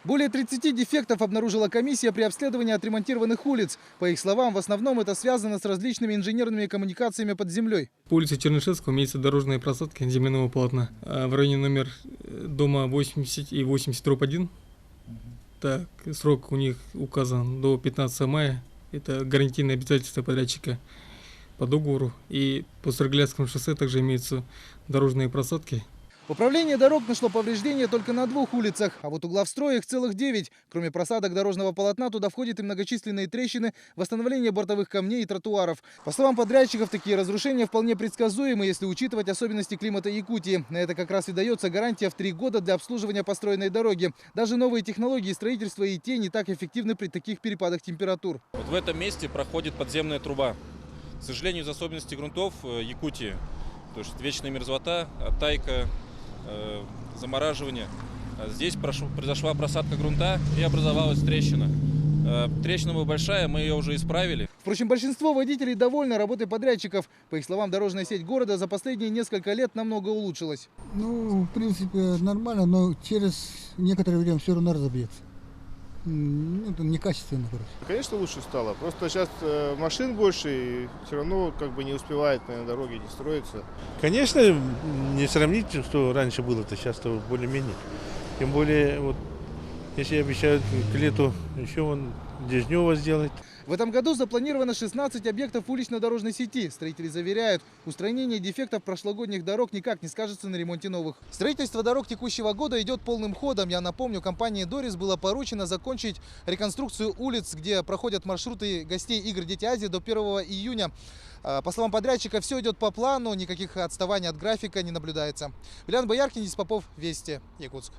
Более 30 дефектов обнаружила комиссия при обследовании отремонтированных улиц. По их словам, в основном это связано с различными инженерными коммуникациями под землей. По улице Чернышевского имеются дорожные просадки земляного полотна. В районе номер дома 80 и 80/1. Так, срок у них указан до 15 мая. Это гарантийное обязательство подрядчика по договору. И по Староглядскому шоссе также имеются дорожные просадки. Управление дорог нашло повреждения только на 2 улицах, а вот угловстроя их целых 9. Кроме просадок дорожного полотна, туда входят и многочисленные трещины, восстановление бортовых камней и тротуаров. По словам подрядчиков, такие разрушения вполне предсказуемы, если учитывать особенности климата Якутии. На это как раз и дается гарантия в 3 года для обслуживания построенной дороги. Даже новые технологии строительства и те не так эффективны при таких перепадах температур. Вот в этом месте проходит подземная труба. К сожалению, из-за особенностей грунтов Якутии, то есть вечная мерзлота, оттайка, замораживание. Здесь произошла просадка грунта и образовалась трещина. Трещина была большая, мы ее уже исправили. Впрочем, большинство водителей довольны работой подрядчиков. По их словам, дорожная сеть города за последние несколько лет намного улучшилась. Ну, в принципе, нормально, но через некоторое время все равно разобьется. Ну, это некачественно, короче. Конечно, лучше стало. Просто сейчас машин больше, и все равно как бы не успевает на дороге, не строится. Конечно, не сравнить, что раньше было-то, сейчас-то более-менее. Тем более, вот, если обещают к лету еще вон Дежнева сделать. В этом году запланировано 16 объектов улично-дорожной сети. Строители заверяют, устранение дефектов прошлогодних дорог никак не скажется на ремонте новых. Строительство дорог текущего года идет полным ходом. Я напомню, компании «Дорис» было поручено закончить реконструкцию улиц, где проходят маршруты гостей игр «Дети Азии» до 1 июня. По словам подрядчика, все идет по плану, никаких отставаний от графика не наблюдается. Юлиан Бояркин, Денис Попов, Вести, Якутск.